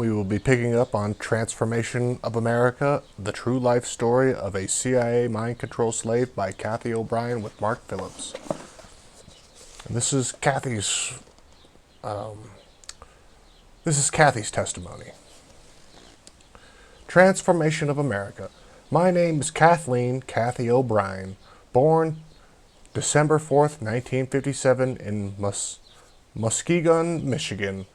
we will be picking up on Transformation of America, the true life story of a CIA mind control slave by Cathy O'Brien with Mark Phillips. And this is Cathy's testimony. Transformation of America. My name is Cathy O'Brien, born December 4th, 1957 in Muskegon, Michigan.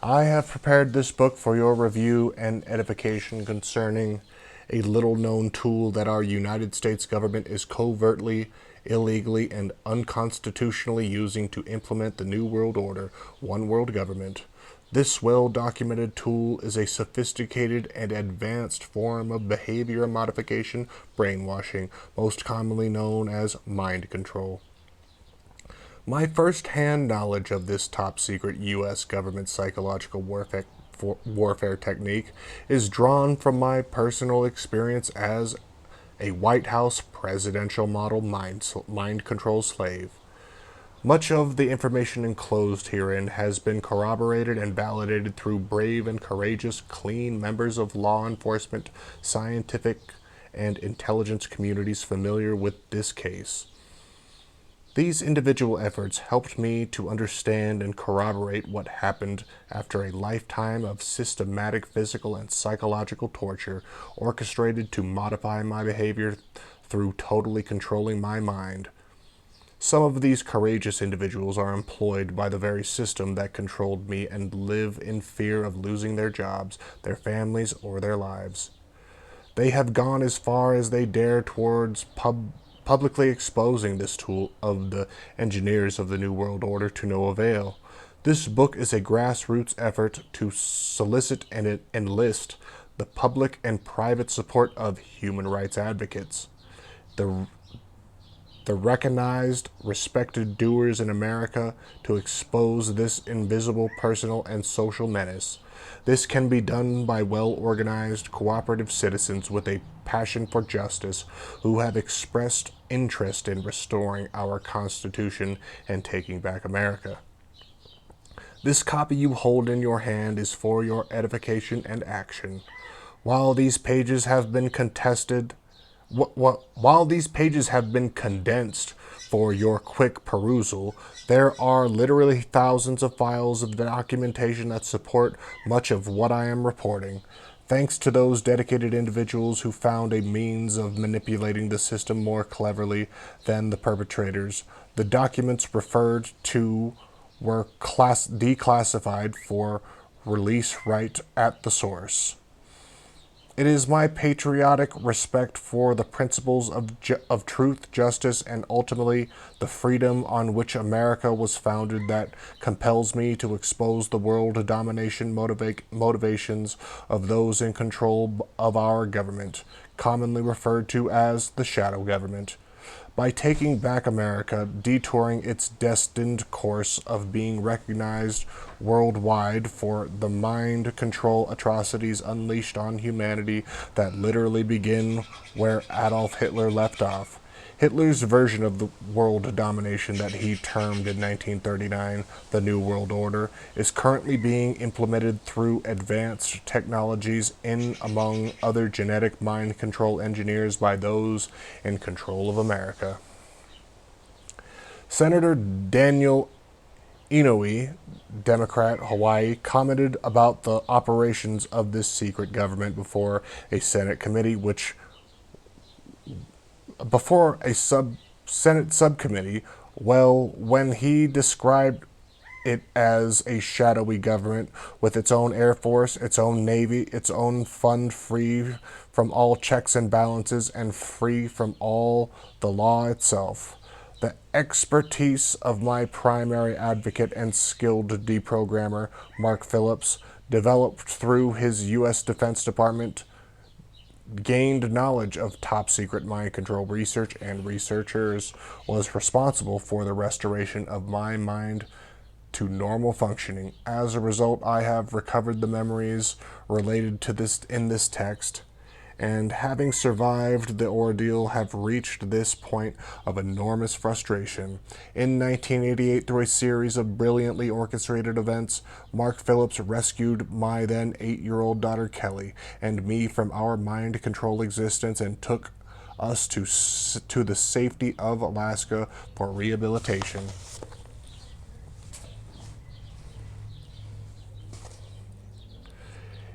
I have prepared this book for your review and edification concerning a little-known tool that our United States government is covertly, illegally, and unconstitutionally using to implement the New World Order, one world government. This well-documented tool is a sophisticated and advanced form of behavior modification, brainwashing, most commonly known as mind control. My first-hand knowledge of this top-secret U.S. government psychological warfare technique is drawn from my personal experience as a White House presidential model mind control slave. Much of the information enclosed herein has been corroborated and validated through brave and courageous, clean members of law enforcement, scientific, and intelligence communities familiar with this case. These individual efforts helped me to understand and corroborate what happened after a lifetime of systematic physical and psychological torture orchestrated to modify my behavior through totally controlling my mind. Some of these courageous individuals are employed by the very system that controlled me and live in fear of losing their jobs, their families, or their lives. They have gone as far as they dare towards publicly exposing this tool of the engineers of the New World Order to no avail. This book is a grassroots effort to solicit and enlist the public and private support of human rights advocates, the recognized, respected doers in America, to expose this invisible personal and social menace. This can be done by well-organized, cooperative citizens with a passion for justice who have expressed interest in restoring our Constitution and taking back America. This copy you hold in your hand is for your edification and action. While these pages have been While these pages have been condensed for your quick perusal, there are literally thousands of files of documentation that support much of what I am reporting. Thanks to those dedicated individuals who found a means of manipulating the system more cleverly than the perpetrators, the documents referred to were declassified for release right at the source. It is my patriotic respect for the principles of truth, justice, and ultimately the freedom on which America was founded that compels me to expose the world domination motivations of those in control of our government, commonly referred to as the shadow government. By taking back America, detouring its destined course of being recognized worldwide for the mind control atrocities unleashed on humanity that literally begin where Adolf Hitler left off. Hitler's version of the world domination that he termed in 1939 the New World Order is currently being implemented through advanced technologies in, among other, genetic mind control engineers by those in control of America. Senator Daniel Inouye, Democrat, Hawaii, commented about the operations of this secret government before a Senate committee Senate subcommittee, when he described it as a shadowy government with its own Air Force, its own Navy, its own fund free from all checks and balances and free from all the law itself. The expertise of my primary advocate and skilled deprogrammer, Mark Phillips, developed through his U.S. Defense Department, gained knowledge of top-secret mind control research and researchers, was responsible for the restoration of my mind to normal functioning. As a result, I have recovered the memories related to this in this text, and having survived the ordeal have reached this point of enormous frustration. In 1988, through a series of brilliantly orchestrated events, Mark Phillips rescued my then 8-year-old daughter Kelly and me from our mind control existence and took us to the safety of Alaska for rehabilitation.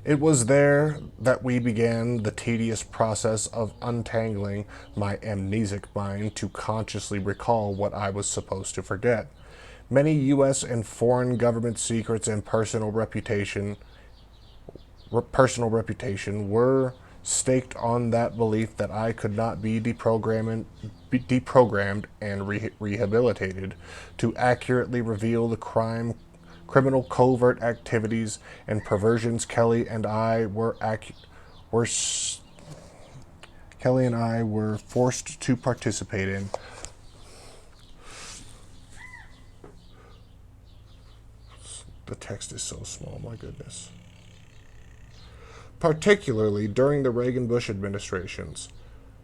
It was there that we began the tedious process of untangling my amnesic mind to consciously recall what I was supposed to forget. Many U.S. and foreign government secrets and personal reputation were staked on that belief that I could not be deprogrammed and rehabilitated to accurately reveal the criminal covert activities and perversions were Kelly and I were forced to participate in. The text is so small, my goodness. Particularly during the Reagan-Bush administrations.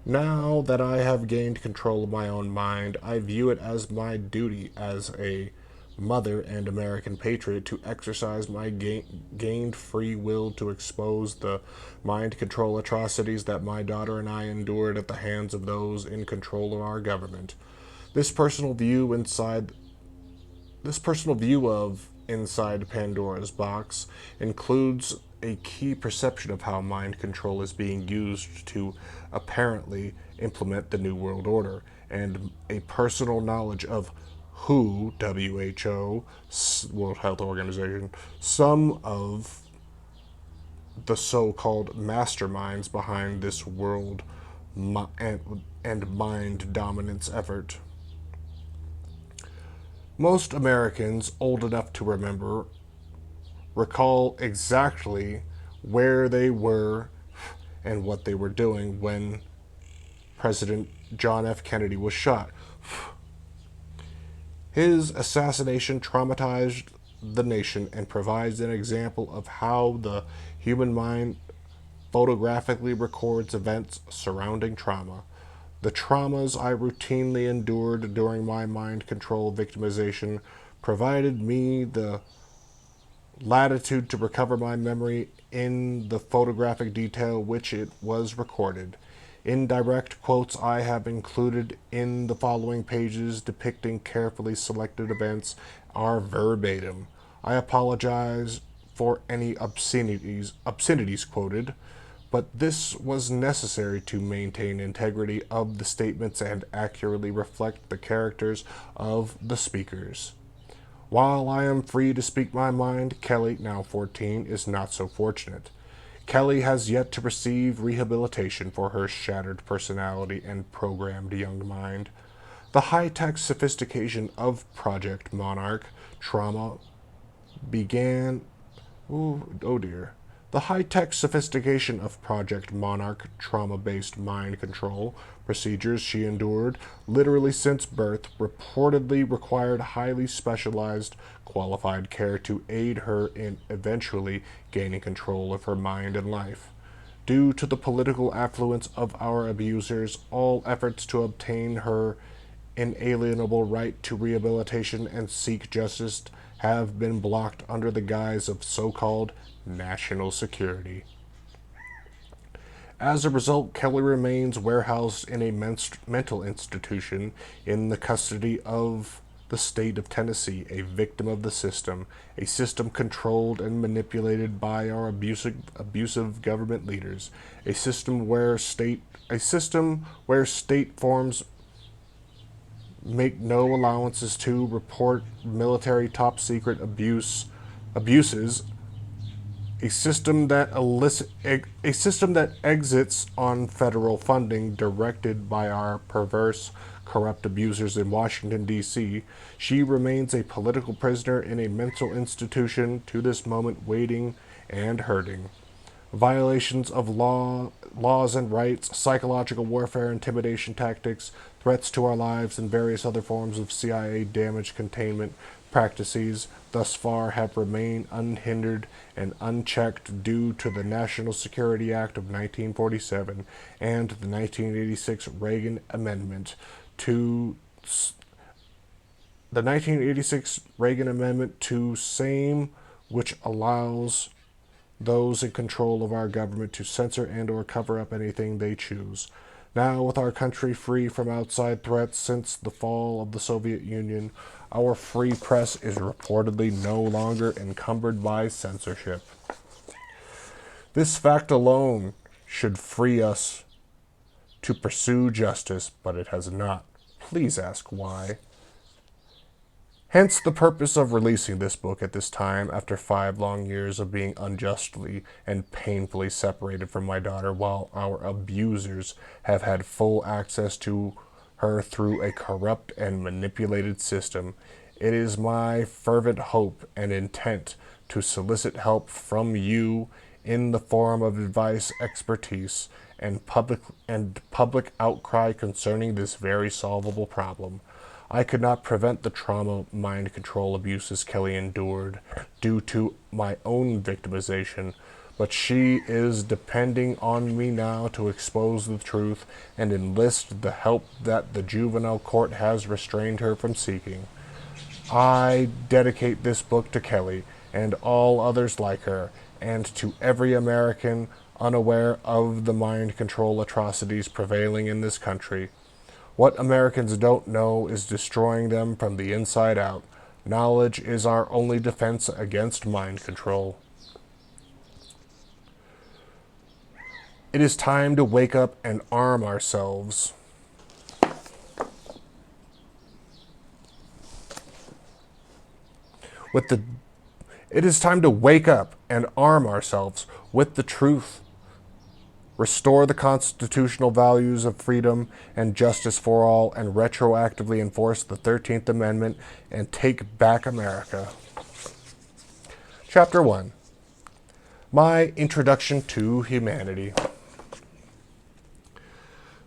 Now that I have gained control of my own mind, I view it as my duty as a mother and American patriot to exercise my gained free will to expose the mind control atrocities that my daughter and I endured at the hands of those in control of our government. This personal view of Inside Pandora's Box includes a key perception of how mind control is being used to apparently implement the New World Order, and a personal knowledge of WHO, World Health Organization, some of the so-called masterminds behind this world and mind dominance effort. Most Americans old enough to remember recall exactly where they were and what they were doing when President John F. Kennedy was shot. His assassination traumatized the nation and provides an example of how the human mind photographically records events surrounding trauma. The traumas I routinely endured during my mind control victimization provided me the latitude to recover my memory in the photographic detail which it was recorded. Indirect quotes I have included in the following pages depicting carefully selected events are verbatim. I apologize for any obscenities quoted, but this was necessary to maintain integrity of the statements and accurately reflect the characters of the speakers. While I am free to speak my mind, Kelly, now 14, is not so fortunate. Kelly has yet to receive rehabilitation for her shattered personality and programmed young mind. The high-tech sophistication of Project Monarch trauma began... oh dear. The high-tech sophistication of Project Monarch trauma-based mind control procedures she endured, literally since birth, reportedly required highly specialized, qualified care to aid her in eventually gaining control of her mind and life. Due to the political affluence of our abusers, all efforts to obtain her inalienable right to rehabilitation and seek justice have been blocked under the guise of so-called national security. As a result, Kelly remains warehoused in a mental institution in the custody of the state of Tennessee, a victim of the system, a system controlled and manipulated by our abusive government leaders, a system where state forms make no allowances to report military top secret abuses, a system that exits on federal funding directed by our perverse, corrupt abusers in Washington, D.C. She remains a political prisoner in a mental institution to this moment, waiting and hurting. Violations of laws and rights, psychological warfare, intimidation tactics, threats to our lives, and various other forms of CIA damage containment practices thus far have remained unhindered and unchecked due to the National Security Act of 1947 and the 1986 Reagan Amendment to same, which allows those in control of our government to censor and or cover up anything they choose. Now, with our country free from outside threats since the fall of the Soviet Union, our free press is reportedly no longer encumbered by censorship. This fact alone should free us to pursue justice, but it has not. Please ask why. Hence the purpose of releasing this book at this time, after 5 long years of being unjustly and painfully separated from my daughter, while our abusers have had full access to her through a corrupt and manipulated system. It is my fervent hope and intent to solicit help from you in the form of advice, expertise, and public outcry concerning this very solvable problem. I could not prevent the trauma mind control abuses Kelly endured due to my own victimization, but she is depending on me now to expose the truth and enlist the help that the juvenile court has restrained her from seeking. I dedicate this book to Kelly and all others like her, and to every American unaware of the mind control atrocities prevailing in this country. What Americans don't know is destroying them from the inside out. Knowledge is our only defense against mind control. It is time to wake up and arm ourselves. It is time to wake up and arm ourselves with the truth. Restore the constitutional values of freedom and justice for all, and retroactively enforce the 13th Amendment and take back America. Chapter 1. My Introduction to Humanity.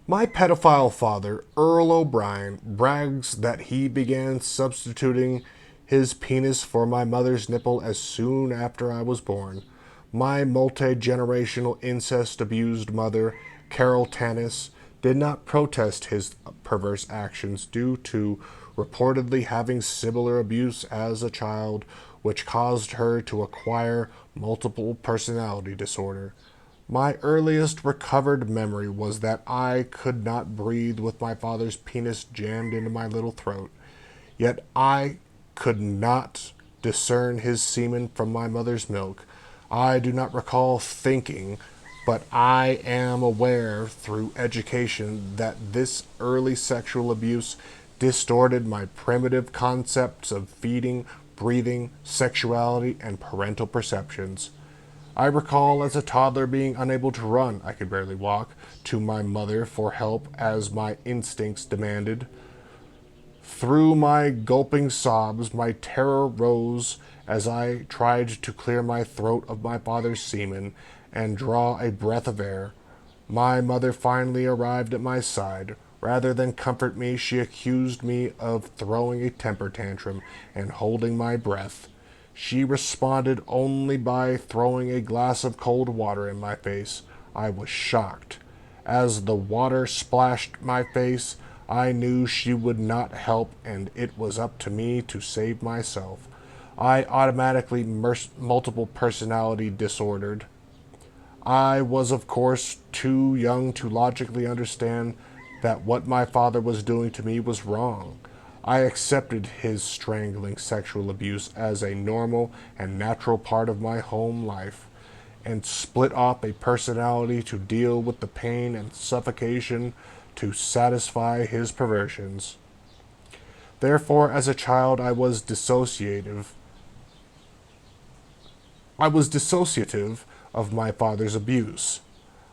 My pedophile father, Earl O'Brien, brags that he began substituting his penis for my mother's nipple as soon after I was born. My multi-generational incest-abused mother, Carol Tanis, did not protest his perverse actions due to reportedly having similar abuse as a child, which caused her to acquire multiple personality disorder. My earliest recovered memory was that I could not breathe with my father's penis jammed into my little throat, yet I could not discern his semen from my mother's milk. I do not recall thinking, but I am aware through education that this early sexual abuse distorted my primitive concepts of feeding, breathing, sexuality, and parental perceptions. I recall as a toddler being unable to run, I could barely walk, to my mother for help as my instincts demanded. Through my gulping sobs, my terror rose as I tried to clear my throat of my father's semen and draw a breath of air. My mother finally arrived at my side. Rather than comfort me, she accused me of throwing a temper tantrum and holding my breath. She responded only by throwing a glass of cold water in my face. I was shocked. As the water splashed my face, I knew she would not help, and it was up to me to save myself. I automatically multiple personality disordered. I was, of course, too young to logically understand that what my father was doing to me was wrong. I accepted his strangling sexual abuse as a normal and natural part of my home life, and split off a personality to deal with the pain and suffocation to satisfy his perversions. Therefore, as a child, I was dissociative of my father's abuse.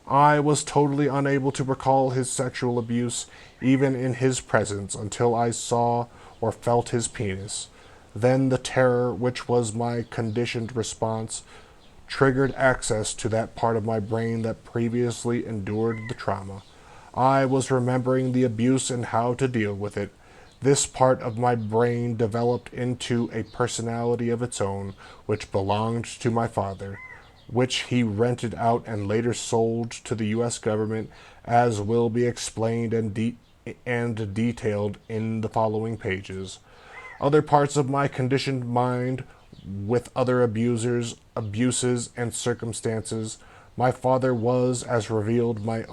I was totally unable to recall his sexual abuse, even in his presence, until I saw or felt his penis. Then the terror, which was my conditioned response, triggered access to that part of my brain that previously endured the trauma. I was remembering the abuse and how to deal with it. This part of my brain developed into a personality of its own, which belonged to my father, which he rented out and later sold to the U.S. government, as will be explained and detailed in the following pages. Other parts of my conditioned mind, with other abuses, and circumstances, my father was, as revealed by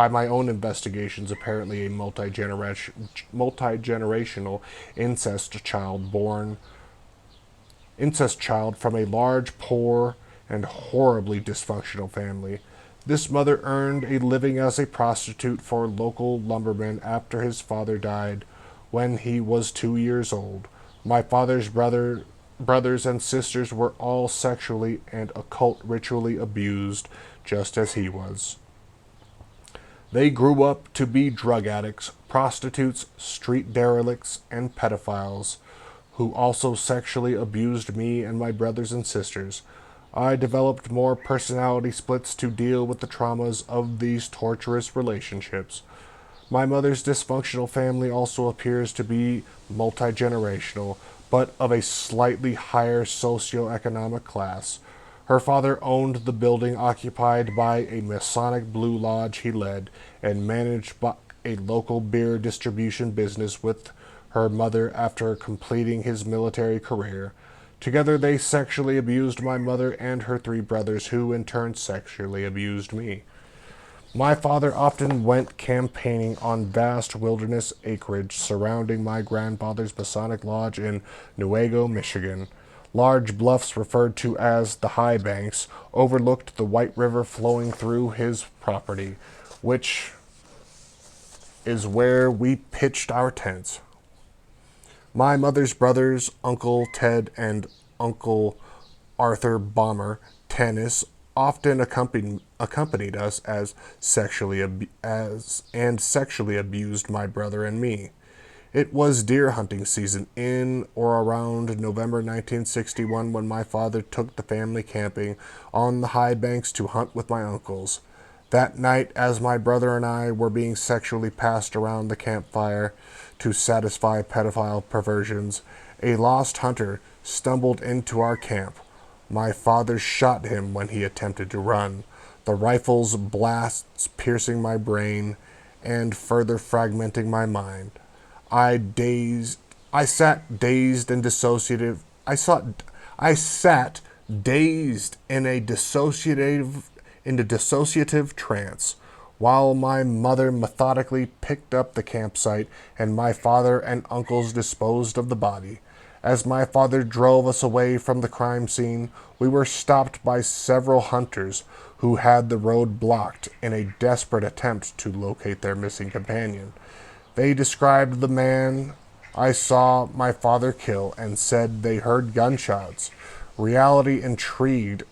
my own investigations, apparently a multi-generational incest child from a large, poor, and horribly dysfunctional family. This mother earned a living as a prostitute for local lumbermen after his father died when he was 2 years old. My father's brothers and sisters were all sexually and occult ritually abused, just as he was. They grew up to be drug addicts, prostitutes, street derelicts, and pedophiles, who also sexually abused me and my brothers and sisters. I developed more personality splits to deal with the traumas of these torturous relationships. My mother's dysfunctional family also appears to be multi-generational, but of a slightly higher socioeconomic class. Her father owned the building occupied by a Masonic Blue Lodge he led, and managed by a local beer distribution business with her mother after completing his military career. Together they sexually abused my mother and her three brothers, who in turn sexually abused me. My father often went campaigning on vast wilderness acreage surrounding my grandfather's Masonic Lodge in Newaygo, Michigan. Large bluffs, referred to as the High Banks, overlooked the White River flowing through his property, which is where we pitched our tents. My mother's brothers, Uncle Ted and Uncle Arthur Bomber Tanis, often accompanied us as sexually abused my brother and me. It was deer hunting season in or around November 1961 when my father took the family camping on the high banks to hunt with my uncles. That night, as my brother and I were being sexually passed around the campfire to satisfy pedophile perversions, a lost hunter stumbled into our camp. My father shot him when he attempted to run, the rifle's blasts piercing my brain and further fragmenting my mind. I sat dazed and dissociative. I sat dazed in a dissociative trance, while my mother methodically picked up the campsite and my father and uncles disposed of the body. As my father drove us away from the crime scene, we were stopped by several hunters who had the road blocked in a desperate attempt to locate their missing companion. They described the man I saw my father kill and said they heard gunshots. Reality intrigued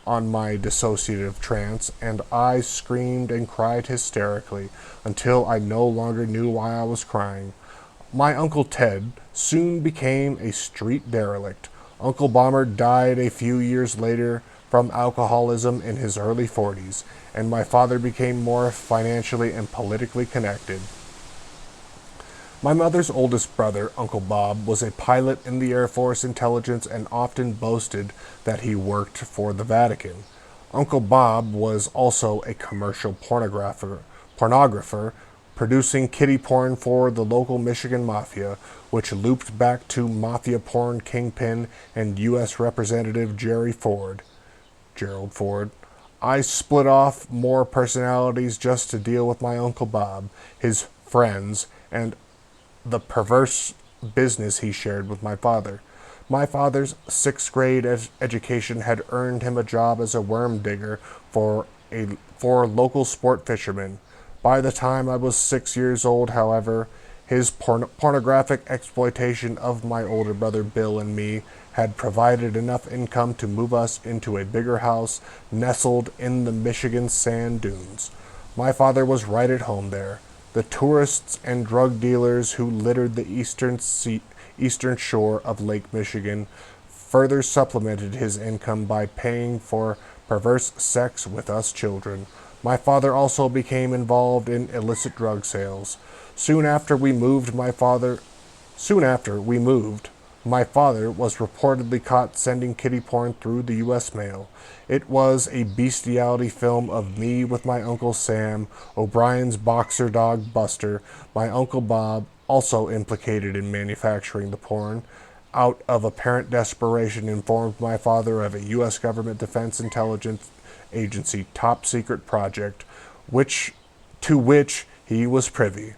on my dissociative trance, and I screamed and cried hysterically until I no longer knew why I was crying. My Uncle Ted soon became a street derelict. Uncle Bomber died a few years later from alcoholism in his early 40s, and my father became more financially and politically connected. My mother's oldest brother, Uncle Bob, was a pilot in the Air Force intelligence and often boasted that he worked for the Vatican. Uncle Bob was also a commercial pornographer, producing kiddie porn for the local Michigan Mafia, which looped back to Mafia porn kingpin and U.S. Representative Gerald Ford. I split off more personalities just to deal with my Uncle Bob, his friends, and the perverse business he shared with my father. My father's sixth grade education had earned him a job as a worm digger for local sport fishermen. By the time I was 6 years old, however, his pornographic exploitation of my older brother Bill and me had provided enough income to move us into a bigger house nestled in the Michigan sand dunes. My father was right at home there. The tourists and drug dealers who littered the eastern shore of Lake Michigan further supplemented his income by paying for perverse sex with us children. My father also became involved in illicit drug sales. Soon after we moved, my father Soon after we moved, my father was reportedly caught sending kitty porn through the U.S. mail. It was a bestiality film of me with my Uncle Sam, O'Brien's boxer dog Buster, my Uncle Bob, also implicated in manufacturing the porn. Out of apparent desperation, informed my father of a U.S. government defense intelligence agency top secret project, which he was privy.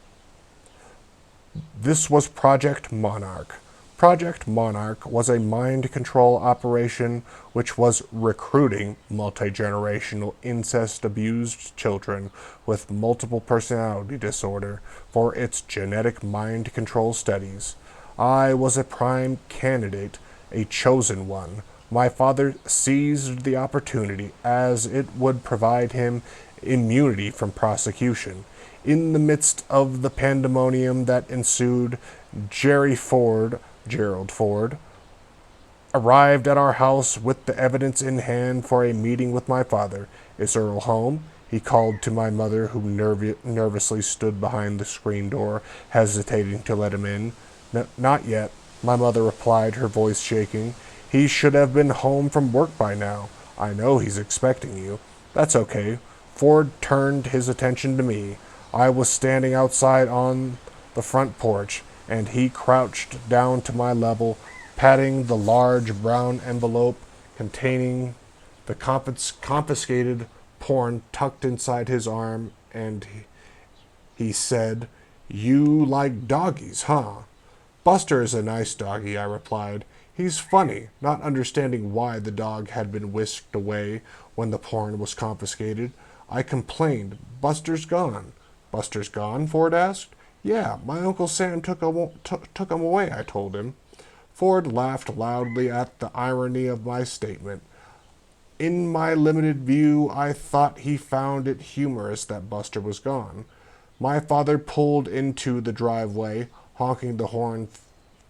This was Project Monarch. Project Monarch was a mind control operation which was recruiting multi-generational incest abused children with multiple personality disorder for its genetic mind control studies. I was a prime candidate, a chosen one. My father seized the opportunity as it would provide him immunity from prosecution. In the midst of the pandemonium that ensued, Gerald Ford, arrived at our house with the evidence in hand for a meeting with my father. "Is Earl home?" he called to my mother, who nervously stood behind the screen door, hesitating to let him in. Not yet," my mother replied, her voice shaking. "He should have been home from work by now. I know he's expecting you." "That's okay." Ford turned his attention to me. I was standing outside on the front porch, and he crouched down to my level, patting the large brown envelope containing the confiscated porn tucked inside his arm, and he said, "You like doggies, huh?" "Buster is a nice doggy," I replied. "He's funny," not understanding why the dog had been whisked away when the porn was confiscated. I complained, "Buster's gone." "Buster's gone?" Ford asked. "Yeah, my Uncle Sam took him away," I told him. Ford laughed loudly at the irony of my statement. In my limited view, I thought he found it humorous that Buster was gone. My father pulled into the driveway, honking the horn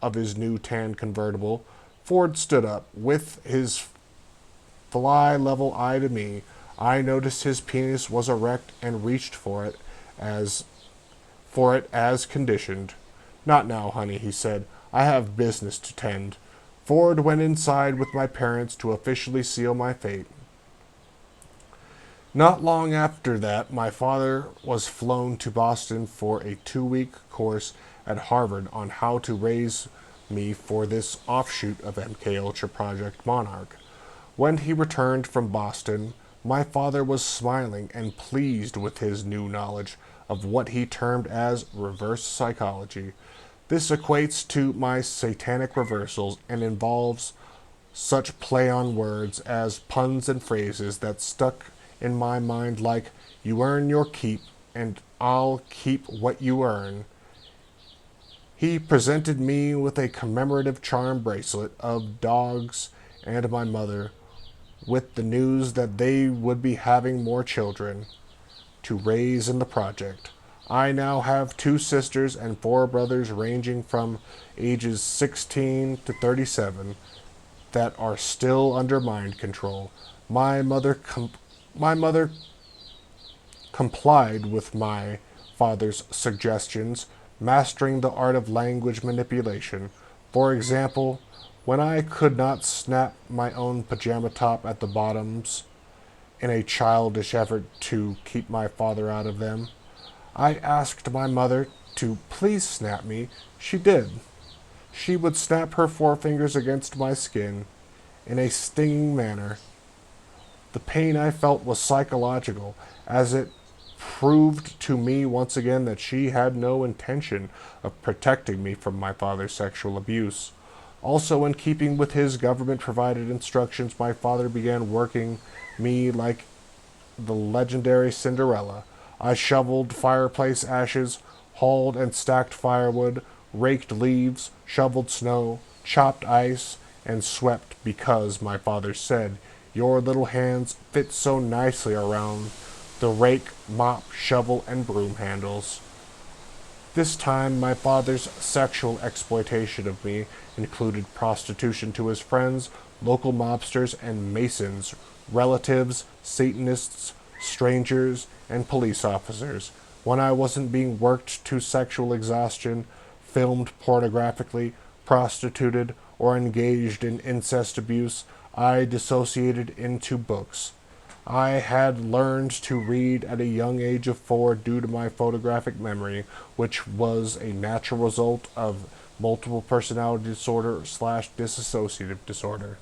of his new tan convertible. Ford stood up, with his fly-level eye to me. I noticed his penis was erect and reached for it as conditioned. "Not now, honey," he said. "I have business to tend." Ford went inside with my parents to officially seal my fate. Not long after that, my father was flown to Boston for a 2-week course at Harvard on how to raise me for this offshoot of MKUltra Project Monarch. When he returned from Boston, my father was smiling and pleased with his new knowledge of what he termed as reverse psychology. This equates to my satanic reversals and involves such play on words as puns and phrases that stuck in my mind like, "You earn your keep, and I'll keep what you earn." He presented me with a commemorative charm bracelet of dogs and my mother, with the news that they would be having more children to raise in the project. I now have 2 sisters and 4 brothers ranging from ages 16 to 37 that are still under mind control. My mother complied with my father's suggestions, mastering the art of language manipulation. For example, when I could not snap my own pajama top at the bottoms in a childish effort to keep my father out of them, I asked my mother to please snap me. She did. She would snap her forefingers against my skin in a stinging manner. The pain I felt was psychological, as it proved to me once again that she had no intention of protecting me from my father's sexual abuse. Also, in keeping with his government-provided instructions, my father began working me like the legendary Cinderella. I shoveled fireplace ashes, hauled and stacked firewood, raked leaves, shoveled snow, chopped ice, and swept because, my father said, your little hands fit so nicely around the rake, mop, shovel, and broom handles. This time, my father's sexual exploitation of me included prostitution to his friends, local mobsters and masons, relatives, Satanists, strangers, and police officers. when I wasn't being worked to sexual exhaustion, filmed pornographically, prostituted, or engaged in incest abuse, I dissociated into books. I had learned to read at a young age of 4 due to my photographic memory, which was a natural result of multiple personality disorder slash dissociative disorder.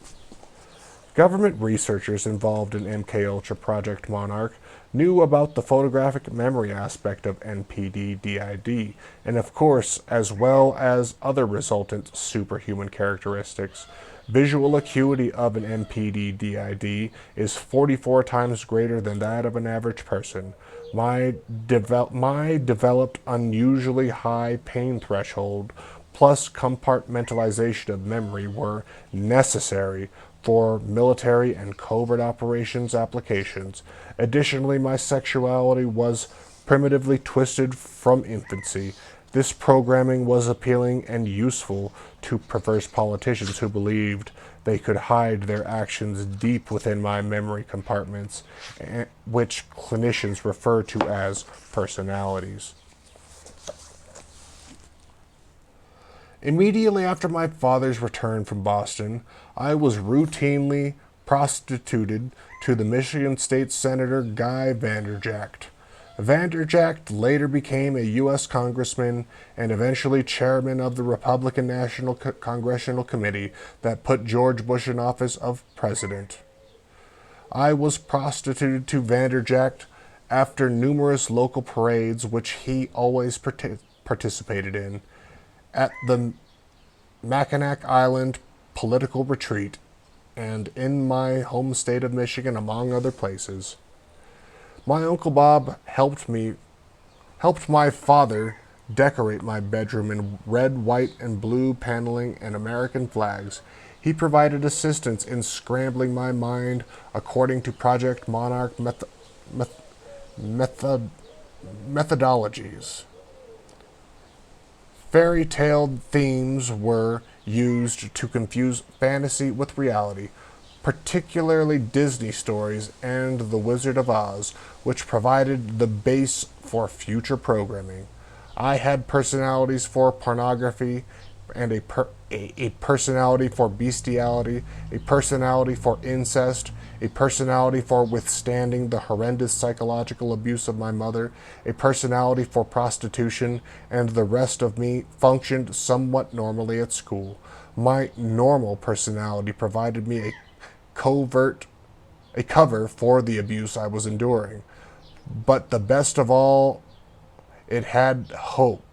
Government researchers involved in MKUltra Project Monarch knew about the photographic memory aspect of NPD-DID, and of course, as well as other resultant superhuman characteristics. Visual acuity of an NPD-DID is 44 times greater than that of an average person. My developed unusually high pain threshold plus compartmentalization of memory were necessary for military and covert operations applications. Additionally, my sexuality was primitively twisted from infancy. This programming was appealing and useful to perverse politicians who believed they could hide their actions deep within my memory compartments, which clinicians refer to as personalities. Immediately after my father's return from Boston, I was routinely prostituted to the Michigan State Senator Guy Vanderjagt. Vanderjagt later became a U.S. Congressman and eventually chairman of the Republican National Congressional Committee that put George Bush in office of president. I was prostituted to Vanderjagt after numerous local parades which he always participated in, at the Mackinac Island political retreat, and in my home state of Michigan, among other places. My Uncle Bob helped my father decorate my bedroom in red, white, and blue paneling and American flags. He provided assistance in scrambling my mind according to Project Monarch methodologies. Fairy tale themes were used to confuse fantasy with reality, particularly Disney stories and The Wizard of Oz, which provided the base for future programming. I had personalities for pornography and a personality for bestiality, a personality for incest, a personality for withstanding the horrendous psychological abuse of my mother, a personality for prostitution, and the rest of me functioned somewhat normally at school. My normal personality provided me a cover for the abuse I was enduring. But the best of all, it had hope.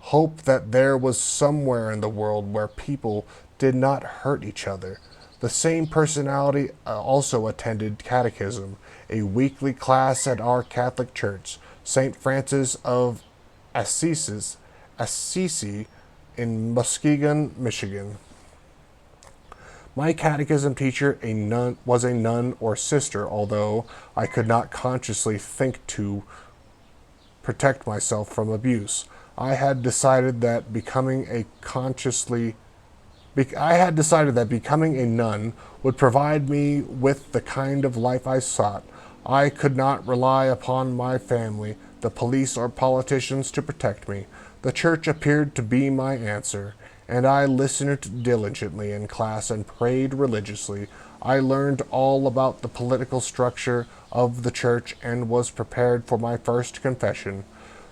Hope that there was somewhere in the world where people did not hurt each other. The same personality also attended catechism, a weekly class at our Catholic church, St. Francis of Assisi in Muskegon, Michigan. My catechism teacher was a nun or sister, although I could not consciously think to protect myself from abuse. I had decided that becoming a nun would provide me with the kind of life I sought. I could not rely upon my family, the police, or politicians to protect me. The church appeared to be my answer, and I listened diligently in class and prayed religiously. I learned all about the political structure of the church and was prepared for my first confession.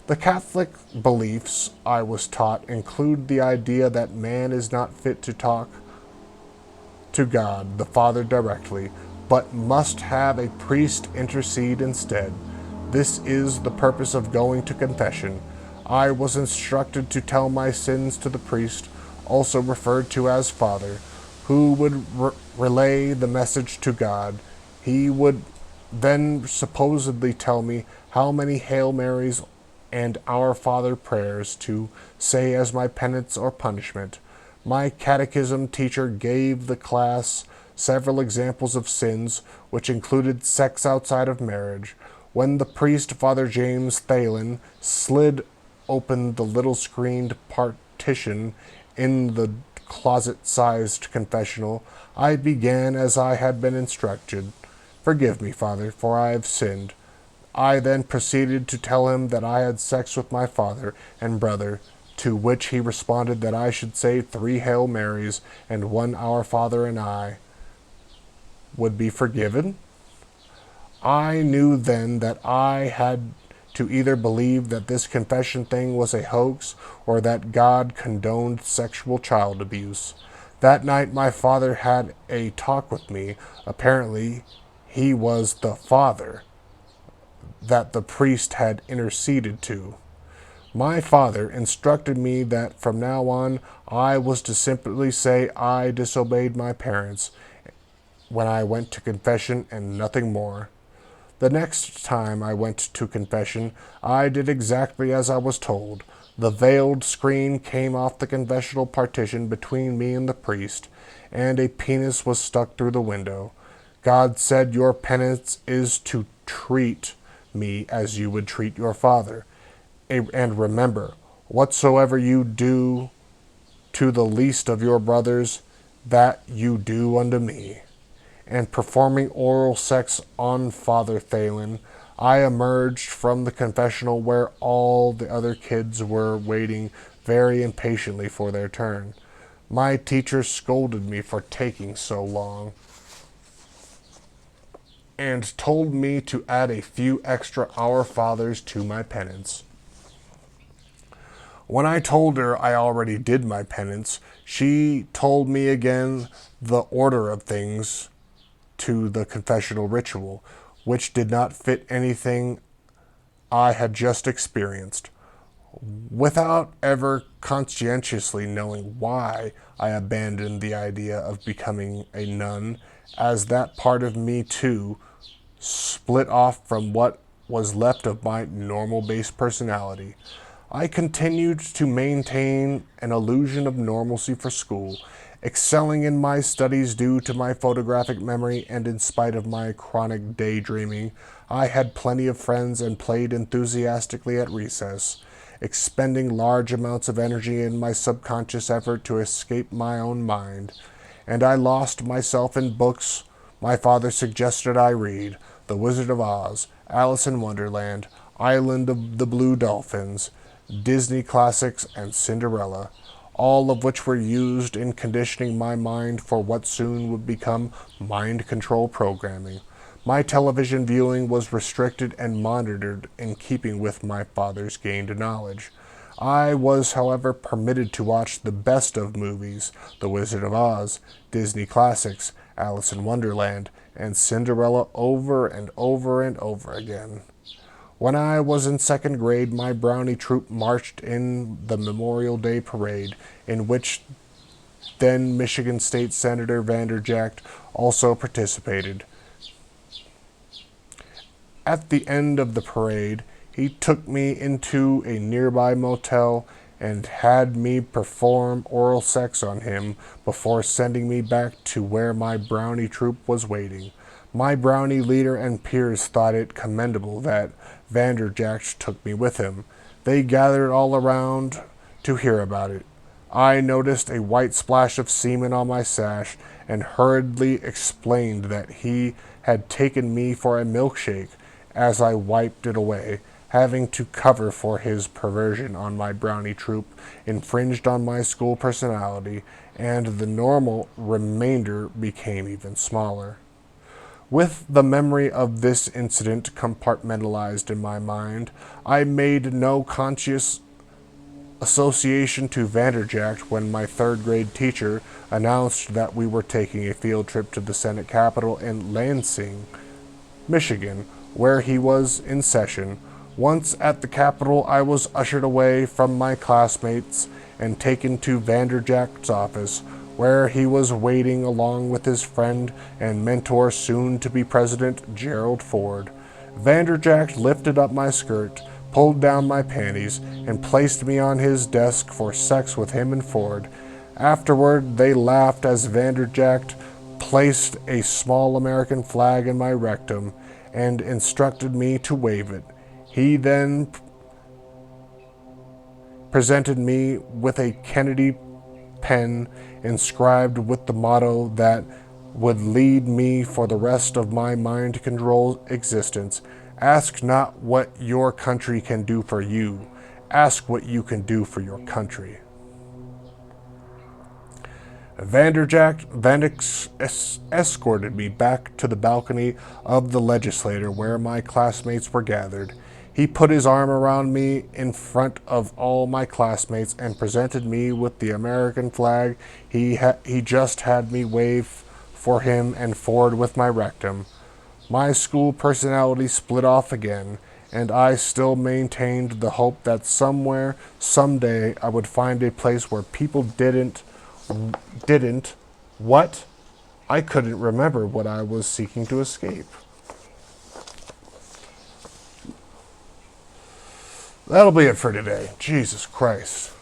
The Catholic beliefs I was taught include the idea that man is not fit to talk to God, the Father, directly, but must have a priest intercede instead. This is the purpose of going to confession. I was instructed to tell my sins to the priest, also referred to as Father, who would relay the message to God. He would then supposedly tell me how many Hail Marys and Our Father prayers to say as my penance or punishment. My catechism teacher gave the class several examples of sins, which included sex outside of marriage. When the priest, Father James Thalen, slid open the little screened partition in the closet-sized confessional, I began as I had been instructed. Forgive me, Father, for I have sinned. I then proceeded to tell him that I had sex with my father and brother, to which he responded that I should say 3 Hail Marys and 1 Our Father and I would be forgiven. I knew then that I had to either believe that this confession thing was a hoax or that God condoned sexual child abuse. That night my father had a talk with me. Apparently, he was the father that the priest had interceded to. My father instructed me that from now on I was to simply say I disobeyed my parents when I went to confession and nothing more. The next time I went to confession, I did exactly as I was told. The veiled screen came off the confessional partition between me and the priest, and a penis was stuck through the window. God said, "Your penance is to treat me as you would treat your father. And remember, whatsoever you do to the least of your brothers, that you do unto me." And performing oral sex on Father Thalen, I emerged from the confessional where all the other kids were waiting very impatiently for their turn. My teacher scolded me for taking so long and told me to add a few extra Our Fathers to my penance. When I told her I already did my penance, she told me again the order of things to the confessional ritual, which did not fit anything I had just experienced. Without ever conscientiously knowing why I abandoned the idea of becoming a nun, as that part of me too split off from what was left of my normal base personality. I continued to maintain an illusion of normalcy for school, excelling in my studies due to my photographic memory and in spite of my chronic daydreaming. I had plenty of friends and played enthusiastically at recess, expending large amounts of energy in my subconscious effort to escape my own mind. And I lost myself in books my father suggested I read: The Wizard of Oz, Alice in Wonderland, Island of the Blue Dolphins, Disney classics, and Cinderella, all of which were used in conditioning my mind for what soon would become mind control programming. My television viewing was restricted and monitored in keeping with my father's gained knowledge. I was, however, permitted to watch the best of movies: The Wizard of Oz, Disney classics, Alice in Wonderland, and Cinderella over and over and over again. When I was in second grade, my Brownie troop marched in the Memorial Day Parade, in which then Michigan State Senator Vanderjagt also participated. At the end of the parade, he took me into a nearby motel and had me perform oral sex on him before sending me back to where my Brownie troop was waiting. My Brownie leader and peers thought it commendable that Vanderjagt took me with him. They gathered all around to hear about it. I noticed a white splash of semen on my sash and hurriedly explained that he had taken me for a milkshake as I wiped it away. Having to cover for his perversion on my Brownie troop infringed on my school personality, and the normal remainder became even smaller. With the memory of this incident compartmentalized in my mind, I made no conscious association to Vanderjagt when my third grade teacher announced that we were taking a field trip to the Senate Capitol in Lansing, Michigan, where he was in session. Once at the Capitol, I was ushered away from my classmates and taken to Vanderjagt's office, where he was waiting along with his friend and mentor, soon-to-be President Gerald Ford. Vanderjagt lifted up my skirt, pulled down my panties, and placed me on his desk for sex with him and Ford. Afterward, they laughed as Vanderjagt placed a small American flag in my rectum and instructed me to wave it. He then presented me with a Kennedy pen inscribed with the motto that would lead me for the rest of my mind control existence: Ask not what your country can do for you. Ask what you can do for your country. Vanderjack escorted me back to the balcony of the legislature where my classmates were gathered. He put his arm around me in front of all my classmates and presented me with the American flag he just had me wave for him and forward with my rectum. My school personality split off again, and I still maintained the hope that somewhere, someday, I would find a place where people didn't, what? I couldn't remember what I was seeking to escape. That'll be it for today. Jesus Christ.